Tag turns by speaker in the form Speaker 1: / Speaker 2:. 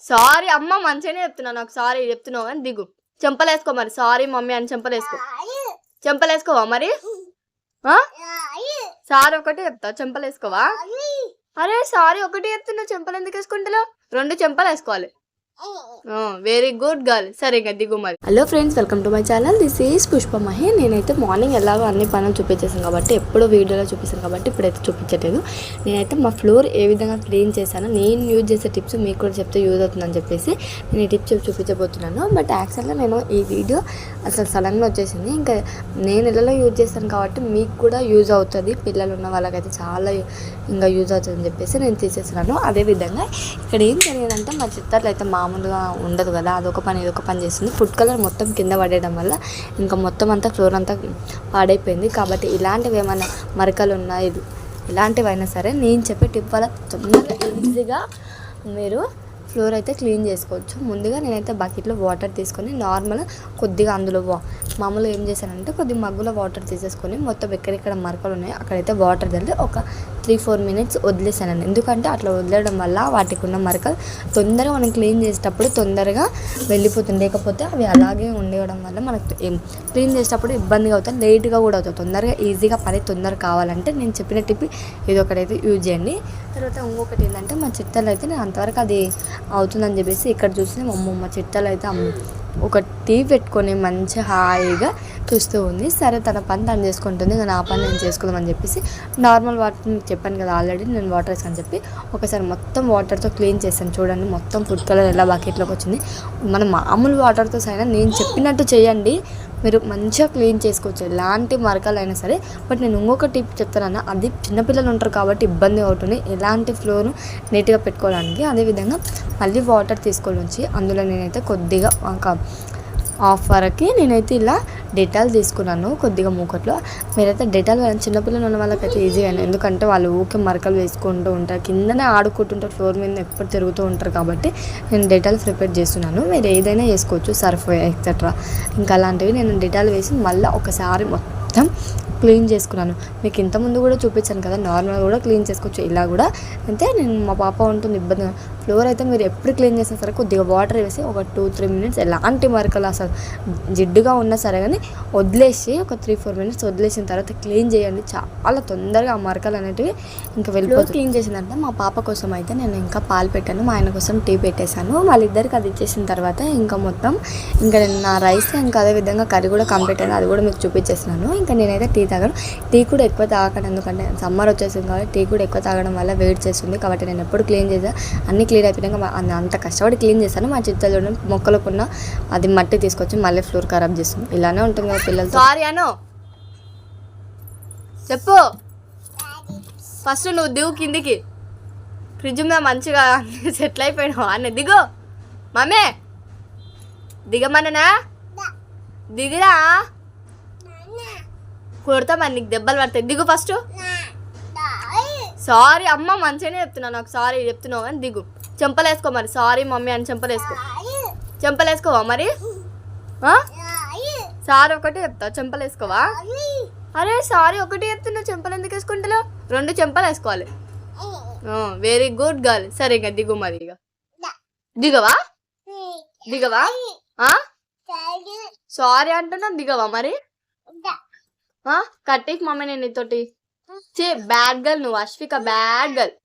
Speaker 1: Sorry అమ్మ మంచిగానే చెప్తున్నా, నాకు సారీ చెప్తున్నావు కానీ దిగు. చెంపలేసుకో మరి, సారీ మమ్మీ అని చెంపలేసుకో. చెంపలేసుకోవా మరి? సారీ ఒకటే చెప్తా, చెంపలేసుకోవా? అరే సారీ ఒకటి చెప్తున్నా, చెంపలు ఎందుకు వేసుకుంటున్నావు? 2 చెంపలు వేసుకోవాలి. Very good girl. సరే ఇంకా దిగు మరి. Hello friends, welcome to my channel. This is Pushpa Mahi. నేనైతే మార్నింగ్ ఎలాగో అన్ని పనులు చూపించేసాను కాబట్టి, ఎప్పుడో వీడియోలో చూపిస్తాను కాబట్టి ఇప్పుడైతే చూపించట్లేదు. నేనైతే మా ఫ్లోర్ ఏ విధంగా క్లీన్ చేశాను, నేను యూజ్ చేసే టిప్స్ మీకు కూడా చెప్తే యూజ్ అవుతుందని చెప్పేసి నేను ఈ టిప్స్ చూపించబోతున్నాను. బట్ యాక్చువల్గా నేను ఈ వీడియో అసలు సడన్గా వచ్చేసింది. ఇంకా నేను ఇళ్ళలో యూజ్ చేస్తాను కాబట్టి మీకు కూడా యూజ్ అవుతుంది, పిల్లలు ఉన్న వాళ్ళకైతే చాలా ఇంకా యూజ్ అవుతుందని చెప్పేసి నేను తీసేస్తున్నాను. అదేవిధంగా ఇక్కడ ఏం జరిగిందంటే, మా చిత్తాలు అయితే మామూలుగా ఉండదు కదా, అదొక పని ఇదొక పని చేస్తుంది. ఫుడ్ కలర్ మొత్తం కింద పడేయడం వల్ల ఇంకా మొత్తం అంతా ఫ్లోర్ అంతా పాడైపోయింది. కాబట్టి ఇలాంటివి ఏమైనా మరకలు ఉన్నాయి, ఇలాంటివైనా సరే నేను చెప్పే టిప్ వల్ల తొందరగా ఈజీగా మీరు ఫ్లోర్ అయితే క్లీన్ చేసుకోవచ్చు. ముందుగా నేనైతే బకెట్లో వాటర్ తీసుకొని నార్మల్ కొద్దిగా అందులో మామూలుగా ఏం చేశానంటే కొద్దిగా మగ్గులో వాటర్ తీసేసుకొని మొత్తం ఎక్కడెక్కడ మరకలు ఉన్నాయో అక్కడైతే వాటర్ చల్లి ఒక 3-4 మినిట్స్ వదిలేసానండి. ఎందుకంటే అట్లా వదిలేయడం వల్ల వాటికి ఉన్న మరకలు తొందరగా మనం క్లీన్ చేసేటప్పుడు తొందరగా వెళ్ళిపోతుంది. లేకపోతే అవి అలాగే ఉండేయడం వల్ల మనకు క్లీన్ చేసేటప్పుడు ఇబ్బందిగా అవుతుంది, లేట్గా కూడా అవుతుంది. తొందరగా ఈజీగా పని తొందరగా కావాలంటే నేను చెప్పిన టిప్ ఇది ఒకటైతే యూజ్ చేయండి. తర్వాత ఇంకొకటి ఏంటంటే, మా చిట్టాలు అయితే నేను అంతవరకు అది అవుతుందని చెప్పేసి ఇక్కడ చూసి మా చిట్టాలు అయితే ఒక టీ పెట్టుకొని మంచి హాయిగా చూస్తూ ఉంది. సరే తన పని తను చేసుకుంటుంది, ఇంకా నా పని నేను చేసుకుందామని చెప్పేసి నార్మల్ వాటర్ మీకు చెప్పాను కదా ఆల్రెడీ నేను వాటర్ వేసాను చెప్పి ఒకసారి మొత్తం వాటర్తో క్లీన్ చేశాను. చూడండి మొత్తం ఫుడ్ కలర్ ఎలా బకెట్లోకి వచ్చింది. మన మామూలు వాటర్తో సైనా నేను చెప్పినట్టు చేయండి, మీరు మంచిగా క్లీన్ చేసుకోవచ్చు ఎలాంటి మరకలైనా సరే. బట్ నేను ఇంకొక టిప్ చెప్తానన్నా, అది చిన్నపిల్లలు ఉంటారు కాబట్టి ఇబ్బంది అవుతుంది ఎలాంటి ఫ్లోర్ను నీట్గా పెట్టుకోవడానికి. అదేవిధంగా మళ్ళీ వాటర్ తీసుకొని అందులో నేనైతే కొద్దిగా ఒక హాఫ్ వరకు నేనైతే ఇలా డెటాల్ తీసుకున్నాను కొద్దిగా మూకట్లో. మీరైతే డెటాల్ చిన్నపిల్లలు ఉన్న వాళ్ళకైతే ఈజీ అయినా, ఎందుకంటే వాళ్ళు ఊకే మరకలు వేసుకుంటూ ఉంటారు, కిందనే ఆడుకుంటుంటారు, ఫ్లోర్ మీద ఎప్పుడు తిరుగుతూ ఉంటారు. కాబట్టి నేను డెటాల్ ప్రిపేర్ చేస్తున్నాను. మీరు ఏదైనా వేసుకోవచ్చు, సర్ఫ్ ఎక్సెట్రా. ఇంకా అలాంటివి నేను డెటాల్ వేసి మళ్ళీ ఒకసారి మొత్తం క్లీన్ చేసుకున్నాను. మీకు ఇంతకుముందు కూడా చూపించాను కదా, నార్మల్గా కూడా క్లీన్ చేసుకోవచ్చు ఇలా కూడా. అంటే నేను మా పాప ఉంటుంది ఇబ్బంది. ఫ్లోర్ అయితే మీరు ఎప్పుడు క్లీన్ చేసినా సరే కొద్దిగా వాటర్ వేసి ఒక 2-3 మినిట్స్ ఎలాంటి మరకలు అసలు జిడ్డుగా ఉన్నా సరే కానీ వదిలేసి ఒక 3-4 మినిట్స్ వదిలేసిన తర్వాత క్లీన్ చేయండి. చాలా తొందరగా ఆ మరకలు అనేటివి ఇంకా వెళ్ళిపోతుంది. క్లీన్ చేసిందంటే మా పాప కోసం అయితే నేను ఇంకా పాలు పెట్టాను, మా ఆయన కోసం టీ పెట్టేశాను. వాళ్ళిద్దరికి అది ఇచ్చేసిన తర్వాత ఇంకా మొత్తం ఇంకా నేను నా రైస్ ఇంకా అదేవిధంగా కర్రీ కూడా కంప్లీట్ అయింది, అది కూడా మీకు చూపించేస్తున్నాను. ఇంకా నేనైతే టీ తాగను, టీ కూడా ఎక్కువ తాగను, ఎందుకంటే సమ్మర్ వచ్చేసింది కాబట్టి టీ కూడా ఎక్కువ తాగడం వల్ల వేడి చేస్తుంది. కాబట్టి నేను ఎప్పుడు క్లీన్ చేసా అన్నీ క్లీన్ అయిపోయినాక అంత కష్టపడి క్లీన్ చేశాను. మా చిత్తలు చూడండి మొక్కలకున్న అది మట్టి తీసుకొచ్చి మళ్ళీ ఫ్లోర్ ఖరాబ్ చేస్తుంది. ఇలానే ఉంటుంది కదా పిల్లలతో. సారీ అను చెప్పు. ఫస్ట్ నువ్వు దిగు కిందికి, ఫ్రిడ్జ్ మీద మంచిగా సెటిల్ అయిపోయినావు అన్న. దిగు మమ్మీ, దిగమన్నా దిగిరా, కొడతా మరి నీకు దెబ్బలు పడతాయి. దిగు ఫస్ట్. సారీ అమ్మ మంచిగానే చెప్తున్నా, నాకు సారీ చెప్తున్నావు కానీ దిగు. చెంపలేసుకో మరి, సారీ మమ్మీ అని చెంపలేసుకో. చెంపలేసుకోవా మరి? సారీ ఒకటే చెప్తా, చెంపలేసుకోవా? అరే సారీ ఒకటి చెప్తున్నా, చెంపలు ఎందుకు వేసుకుంటున్నావు? 2 చెంపలు వేసుకోవాలి. Very good girl. సరే ఇంకా దిగు మరి. ఇక దిగవా? దిగవా? సారీ అంటున్నా, దిగవా మరి? కట్టేకి మమ్మీ నేను నీతోటి. బ్యాడ్ గర్ల్ నువ్వు, అశ్విక బ్యాడ్ గర్ల్.